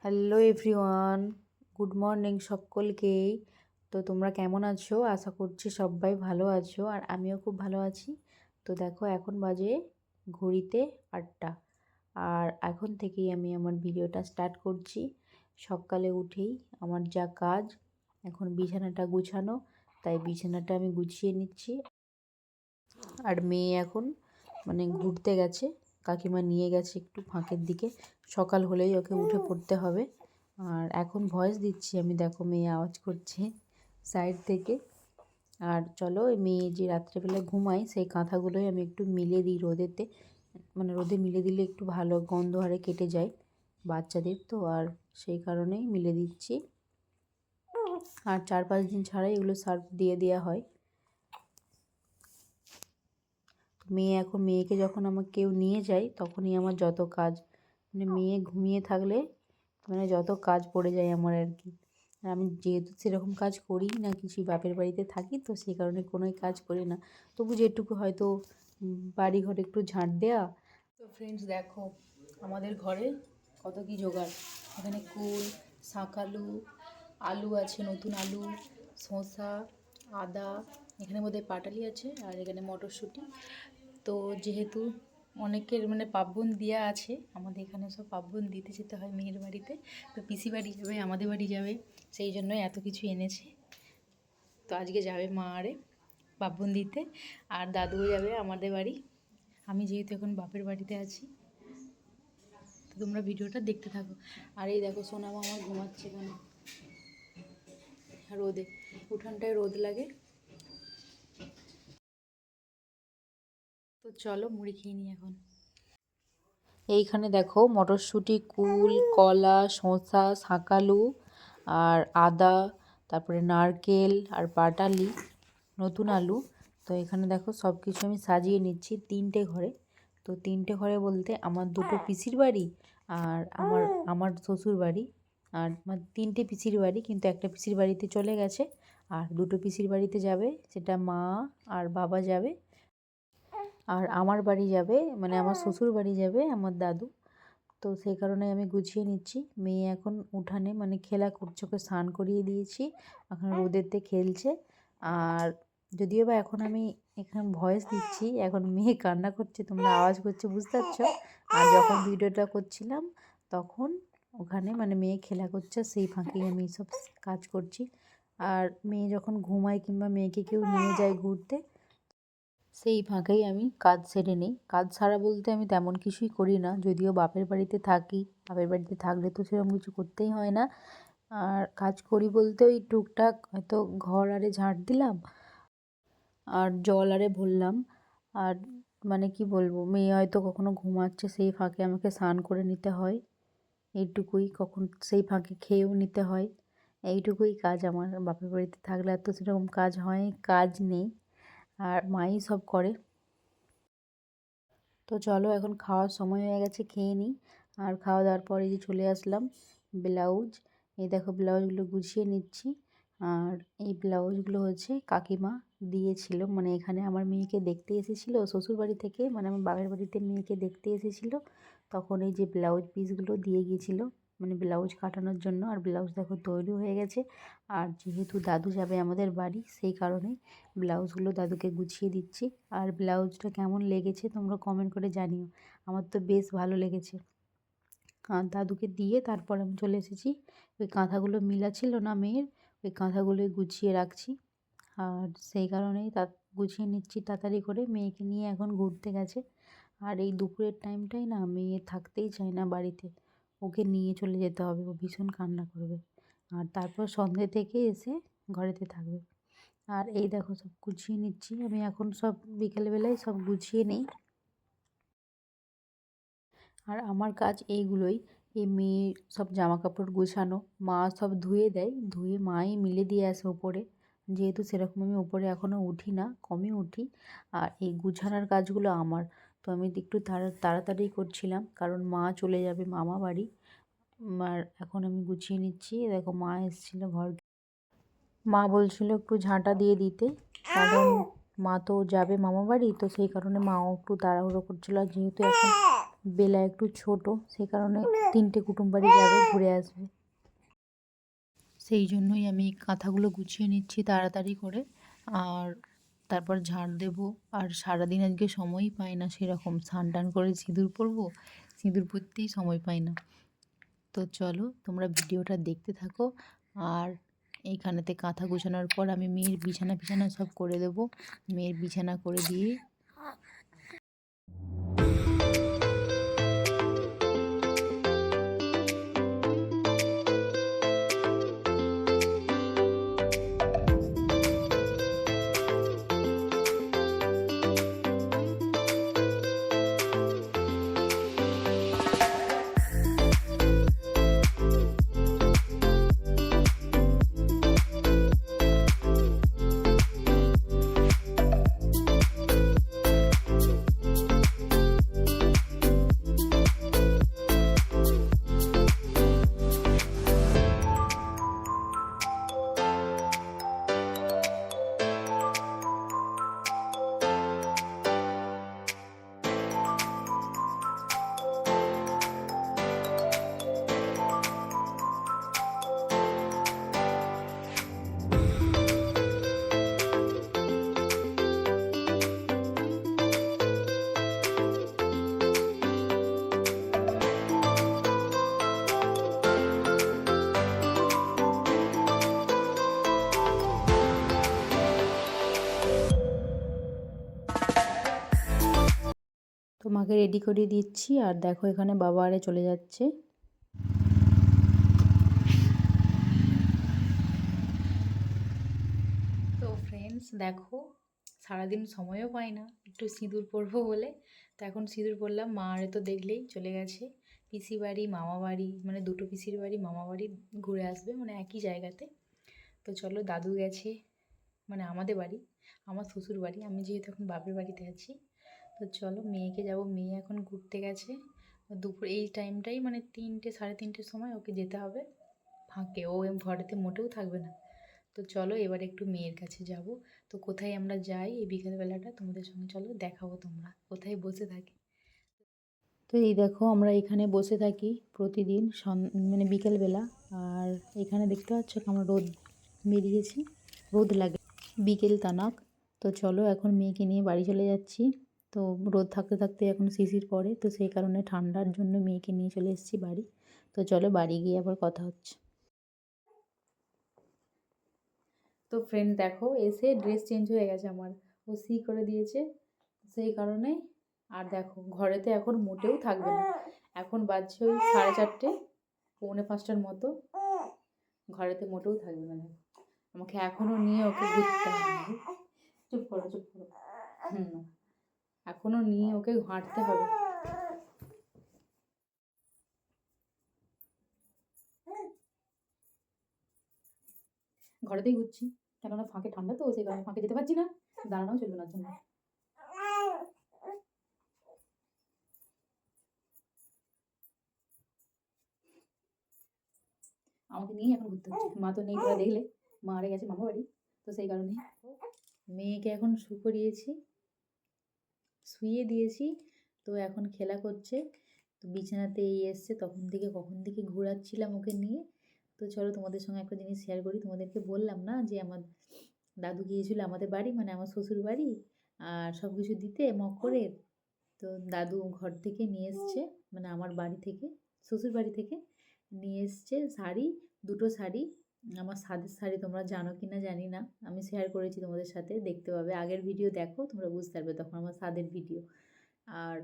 Hello everyone, good morning সকলকেই। তো তোমরা কেমন আছো? আশা করছি সবাই ভালো আছো, আর আমিও খুব ভালো আছি। তো দেখো, এখন বাজে ঘড়িতে 8টা, আর এখন থেকেই আমি আমার ভিডিওটা স্টার্ট করছি। সকালে উঠেই আমার যা কাজ, এখন বিছানাটা গুছানো, তাই বিছানাটা আমি গুছিয়ে নিচ্ছি। আর মেয়ে এখন ঘুরতে গেছে, কাকিমা নিয়ে গেছে একটু ফাঁকের দিকে। সকাল হলেই ওকে উঠে পড়তে হবে। আর এখন ভয়েস দিচ্ছি আমি, দেখো মেয়ে আওয়াজ করছে সাইড থেকে। আর চলো, মেয়ে যে রাত্রেবেলা ঘুমায় সেই কাঁথাগুলোই আমি একটু মিলে দিই রোদেতে, রোদে মিলে দিলে একটু ভালো গন্ধ হারে কেটে যায় বাচ্চাদের তো, আর সেই কারণেই মিলে দিচ্ছি। আর 4-5 দিন ছাড়াই এগুলো সার্ফ দিয়ে দেওয়া হয়। মেয়েকে যখন আমার কেউ নিয়ে যায় তখনই আমার যত কাজ, মেয়ে ঘুমিয়ে থাকলে যত কাজ পড়ে যায় আমার আর কি। আর আমি যেহেতু সেরকম কাজ করি না, কিছুই বাপের বাড়িতে থাকি, তো সেই কারণে কোনোই কাজ করি না। তবু যেটুকু হয়তো বাড়ি ঘরে একটু ঝাঁট দেওয়া। তো ফ্রেন্ডস দেখো, আমাদের ঘরে কত কি জোগাড়। এখানে কুল, শাকালু, আলু আছে, নতুন আলু, শসা, আদা, এখানে বোধহয় পাটালি আছে, আর এখানে মটরশুঁটি। তো যেহেতু অনেকের পার্বণ দেওয়া আছে, আমাদের এখানে সব পার্বণ দিতে যেতে হয় মেয়ের বাড়িতে। তো পিসি বাড়ি যাবে, আমাদের বাড়ি যাবে, সেই জন্যই এত কিছু এনেছে। তো আজকে যাবে মা আরে পার্বণ দিতে, আর দাদুও যাবে আমাদের বাড়ি। আমি যেহেতু এখন বাপের বাড়িতে আছি, তো তোমরা ভিডিওটা দেখতে থাকো। আর এই দেখো, সোনামা আমার ঘুমাচ্ছে এখানে রোদে, উঠানটায় রোদ লাগে। তো চলো মুড়ি খেয়ে নিই এখন। এইখানে দেখো, মটরশুঁটি, কুল, কলা, শসা, শাকালু, আর আদা, তারপরে নারকেল আর পাটালি, নতুন আলু। তো এখানে দেখো সব কিছু আমি সাজিয়ে নিচ্ছি 3টে ঘরে। তো 3টে ঘরে বলতে আমার 2টো পিসির বাড়ি, আর আমার শ্বশুর বাড়ি। আর আমার 3টে পিসির বাড়ি, কিন্তু একটা পিসির বাড়িতে চলে গেছে, আর 2টো পিসির বাড়িতে যাবে, সেটা মা আর বাবা যাবে। আর আমার বাড়ি যাবে, আমার শ্বশুর বাড়ি যাবে আমার দাদু। তো সেই কারণে আমি গুছিয়ে নিচ্ছি। মেয়ে এখন উঠানে খেলা করছে, ওকে স্নান করিয়ে দিয়েছি, এখন রোদেতে খেলছে। আর যদিও বা এখন আমি এখানে ভয়েস দিচ্ছি, এখন মেয়ে কান্না করছে, তোমরা আওয়াজ করছে বুঝতে পারছো। আর যখন ভিডিওটা করছিলাম তখন ওখানে মেয়ে খেলা করছে, সেই ফাঁকেই আমি সব কাজ করছি। আর মেয়ে যখন ঘুমায় কিংবা মেয়েকে কেউ নিয়ে যায় ঘুরতে, সেই ফাঁকেই আমি কাজ সেরে নিই। কাজ সারা বলতে আমি তেমন কিছুই করি না, যদিও বাপের বাড়িতে থাকি। বাপের বাড়িতে থাকলে তো সেরকম কিছু করতেই হয় না। আর কাজ করি বলতে ওই টুকটাক হয়তো ঘর আরে ঝাঁট দিলাম, আর জল আরে ভরলাম। আর কি বলবো, মেয়ে হয়তো কখনো ঘুমাচ্ছে, সেই ফাঁকে আমাকে স্নান করে নিতে হয়, এইটুকুই। কখন সেই ফাঁকে খেয়েও নিতে হয়, এইটুকুই কাজ আমার। বাপের বাড়িতে থাকলে আর তো সেরকম কাজ নেই, আর মাই সব করে। তো চলো, এখন খাওয়ার সময় হয়ে গেছে, খেয়ে নিই। আর খাওয়া দাওয়ার পরে যে চলে আসলাম ব্লাউজ, এই দেখো ব্লাউজগুলো গুছিয়ে নিচ্ছি। আর এই ব্লাউজগুলো হচ্ছে কাকিমা দিয়েছিল, এখানে আমার মেয়েকে দেখতে এসেছিলো শ্বশুরবাড়ি থেকে, আমার বাবার বাড়িতে মেয়েকে দেখতে এসেছিলো, তখন এই যে ব্লাউজ পিসগুলো দিয়ে গিয়েছিলো ব্লাউজ কাটানোর জন্য। আর ব্লাউজ দেখো তৈরি হয়ে গেছে। আর যেহেতু দাদু যাবে আমাদের বাড়ি, সেই কারণেই ব্লাউজগুলো দাদুকে গুছিয়ে দিচ্ছি। আর ব্লাউজটা কেমন লেগেছে তোমরা কমেন্ট করে জানিও, আমার তো বেশ ভালো লেগেছে। আর দাদুকে দিয়ে তারপর আমি চলে এসেছি, ওই কাঁথাগুলো মিলা ছিল না মেয়ের, ওই কাঁথাগুলোই গুছিয়ে রাখছি। আর সেই কারণেই গুছিয়ে নিচ্ছি তাড়াতাড়ি করে। মেয়েকে নিয়ে এখন ঘুরতে গেছে, আর এই দুপুরের টাইমটাই না মেয়ে থাকতেই চায় না বাড়িতে, ওকে নিয়ে চলে যেতে হবে, ও ভীষণ কান্না করবে। আর তারপর সন্ধ্যে থেকে এসে ঘরেতে থাকবে। আর এই দেখো সব গুছিয়ে নিচ্ছি আমি, এখন সব বিকেলবেলায় সব গুছিয়ে নিই। আর আমার কাজ এইগুলোই, এই মেয়ের সব জামা কাপড় গোছানো, মা সব ধুয়ে দেয়, ধুয়ে মাই মিলে দিয়ে আসে ওপরে। যেহেতু সেরকম আমি ওপরে এখনও উঠি না, কমই উঠি। আর এই গুছানোর কাজগুলো আমার, তো আমি একটু তাড়াতাড়ি করছিলাম, কারণ মা চলে যাবে মামা বাড়ি। আর এখন আমি গুছিয়ে নিচ্ছি। দেখো মা এসেছিলো ঘর, মা বলছিল একটু ঝাঁটা দিয়ে দিতে, কারণ মা তো যাবে মামা বাড়ি, তো সেই কারণে মাও একটু তাড়াহুড়ো করছিল। আর যেহেতু এখন বেলা একটু ছোট, সেই কারণে 3টে কুটুম বাড়ি যাবে, ঘুরে আসবে। সেই জন্যই আমি কাঁথাগুলো গুছিয়ে নিচ্ছি তাড়াতাড়ি করে, আর তারপর ঝাড় দেব। আর সারাদিন আজকে সময়ই পাই না সেরকম, স্নান টান করে সিঁদুর পরবো, সিঁদুর পরতেই সময় পাই না। তো চলো তোমরা ভিডিওটা দেখতে থাকো। আর এইখানেতে কাঁথা গোছানোর পর আমি মেয়ের বিছানা ফিছানা সব করে দেব। মেয়ের বিছানা করে দিয়ে তো মাকে রেডি করে দিচ্ছি। আর দেখো এখানে বাবা আরে চলে যাচ্ছে। তো ফ্রেন্ডস দেখো, সারাদিন সময়ও পাই না একটু সিঁদুর পরবো বলে, তো এখন সিঁদুর পরলাম। মা আরে তো দেখলেই চলে গেছে পিসি বাড়ি মামা বাড়ি, মানে দুটো পিসির বাড়ি মামা বাড়ি ঘুরে আসবে, মানে একই জায়গাতে। তো চলো, দাদু গেছে মানে আমাদের বাড়ি, আমার শ্বশুর বাড়ি, আমি যেহেতু এখন বাপের বাড়িতে আছি। তো চলো মেয়েকে যাব, মেয়ে এখন ঘুরতে গেছে দুপুর এই টাইমটাই, মানে 3টে সাড়ে 3টের সময় ওকে যেতে হবে ফাঁকে, ও ঘরেতে মোটেও থাকবে না। তো চলো এবার একটু মেয়ের কাছে যাব। তো কোথায় আমরা যাই এই বিকেলবেলাটা তোমাদের সঙ্গে চলো দেখাবো, তোমরা কোথায় বসে থাকি। তো এই দেখো আমরা এখানে বসে থাকি প্রতিদিন মানে বিকেলবেলা। আর এখানে দেখতে পাচ্ছ আমরা রোদ বেরিয়েছি, রোদ লাগে বিকেল তানাক। তো চলো এখন মেয়েকে নিয়ে বাড়ি চলে যাচ্ছি। তো রোদ থাকতে থাকতে এখন শিশির পড়ে, তো সেই কারণে ঠান্ডার জন্য মেয়েকে নিয়ে চলে এসেছি বাড়ি। তো চলো বাড়ি গিয়ে আবার কথা হচ্ছে। তো ফ্রেন্ড দেখো এসে ড্রেস চেঞ্জ হয়ে গেছে আমার, ও সি করে দিয়েছে সেই কারণে। আর দেখো ঘরেতে এখন মোটেও থাকবে না, এখন বাজছে ওই 4:30 পৌনে 5টার মতো, ঘরেতে মোটেও থাকবে না। দেখো আমাকে এখনও নিয়ে ওকে ঘুরতে হবে। চুপ করো চুপ করো। এখনও নিয়ে ওকে হাঁটতে হবে। ঘরেতেই ঘুরছি, কেননা ফাঁকে ঠান্ডা তো, সেই কারণে ফাঁকে যেতে পারছি না, দাঁড়ানোও চলবে না জন্য। আমাকে নিয়েই এখন ঘুরতে হচ্ছে, মা তো নেই, তোরা দেখলে মা আরে গেছে মামা বাড়ি। তো সেই কারণে মেয়েকে এখন শুইয়ে দিয়েছি। তো এখন খেলা করছে। তো বিছানাতে এই এসছে, কখন থেকে ঘোরাচ্ছিলাম ওকে নিয়ে। তো চলো তোমাদের সঙ্গে একটা জিনিস শেয়ার করি। তোমাদেরকে বললাম না যে আমার দাদু গিয়েছিল আমাদের বাড়ি, মানে আমার শ্বশুর বাড়ি, আর সব কিছু দিতে মকরের। তো দাদু ঘর থেকে নিয়ে এসছে, মানে আমার বাড়ি থেকে, শ্বশুর বাড়ি থেকে নিয়ে এসছে শাড়ি, দুটো শাড়ি। আমার সাদের শাড়ি, তোমরা জানো কি না জানি না, আমি শেয়ার করেছি তোমাদের সাথে, দেখতে পাবে আগের ভিডিও দেখো তোমরা বুঝতে পারবে তখন আমার সাদের ভিডিও। আর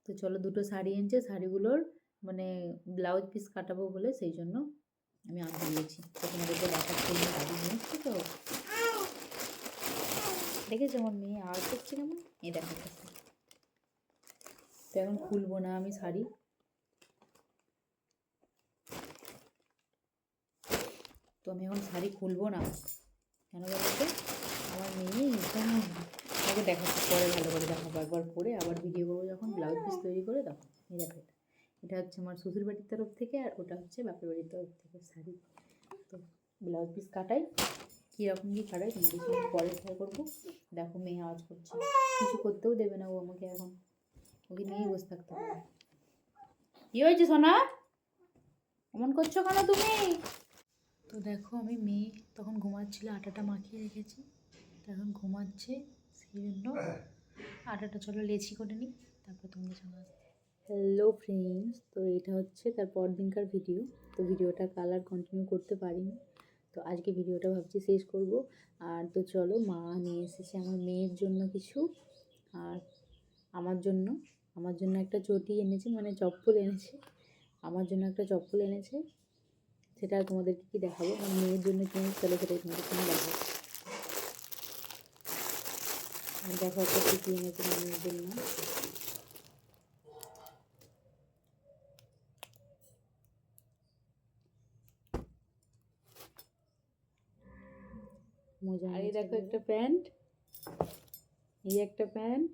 তো চলো দুটো শাড়ি এনেছে, শাড়িগুলোর মানে ব্লাউজ পিস কাটাবো বলে সেই জন্য আমি আনতে দিয়েছি। তো তোমাদেরকে দেখাচ্ছি, দাদু নিয়ে এসছে। তো দেখেছো আমার মেয়ে আওয়াজ করছে কেমন, এই দেখাচ্ছে। তো এখন খুলবো না আমি শাড়ি, তো আমি এখন শাড়ি খুলবো না, কেন বলতো আমার মেয়ে একদম আমাকে দেখাচ্ছে, পরে ভালো করে দেখাবো, একবার পরে আবার ভিডিও করবো যখন ব্লাউজ পিস তৈরি করে। তখন এই দেখো এটা হচ্ছে আমার শ্বশুর বাড়ির তরফ থেকে, আর ওটা হচ্ছে বাপের বাড়ির তরফ থেকে শাড়ি। তো ব্লাউজ পিস কাটাই, কীরকম কী কাটাই তোমাদের সঙ্গে পরে শেয়ার করবো। দেখো মেয়ে আওয়াজ করছে, কিছু করতেও দেবে না ও আমাকে, এখন ওকে নিয়েই বসে থাকতে হবে। কি হয়েছে সোনা? এমন করছো কেন তুমি? তো দেখো আমি মেয়ে তখন ঘুমাচ্ছিল, আটাটা মাখিয়ে রেখেছি, তো এখন ঘুমাচ্ছে, সেই জন্য আটাটা চলো লেচি করে নিই, তারপর তোমাদের সঙ্গে আসছি। হ্যালো ফ্রেন্ডস, তো এটা হচ্ছে তার পর দিনকার ভিডিও। তো ভিডিওটা কালার কন্টিনিউ করতে পারিনি, তো আজকে ভিডিওটা ভাবছি শেষ করব। আর তো চলো, মা নিয়ে এসেছে আমার মেয়ের জন্য কিছু, আর আমার জন্য একটা চটি এনেছে, মানে চপ্পল এনেছে। আমার জন্য একটা চপ্পল এনেছে, সেটা তোমাদেরকে কি দেখাবো। আমার মেয়ের জন্য কিনেছে, চলো সেটাই তোমাদের সঙ্গে দেখাবো। আর দেখো একটা টুপি এনেছে মেয়ের জন্য। মোজা, আর এই দেখো একটা প্যান্ট, এই একটা প্যান্ট,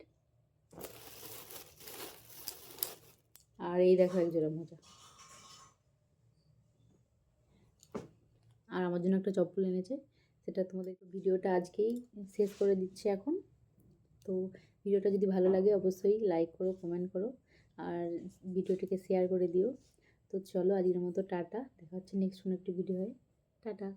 আর এই দেখো এক জোড়া মোজা। আর আমার জন্য একটা চপ্পল এনেছে, সেটা তোমাদের ভিডিওটা আজকেই শেষ করে দিচ্ছি এখন। তো ভিডিওটা যদি ভালো লাগে অবশ্যই লাইক করো, কমেন্ট করো, আর ভিডিওটিকে শেয়ার করে দিও। তো চলো আজকের মতো টাটা, দেখা হচ্ছে নেক্সট কোনো একটি ভিডিও হয়। টাটা।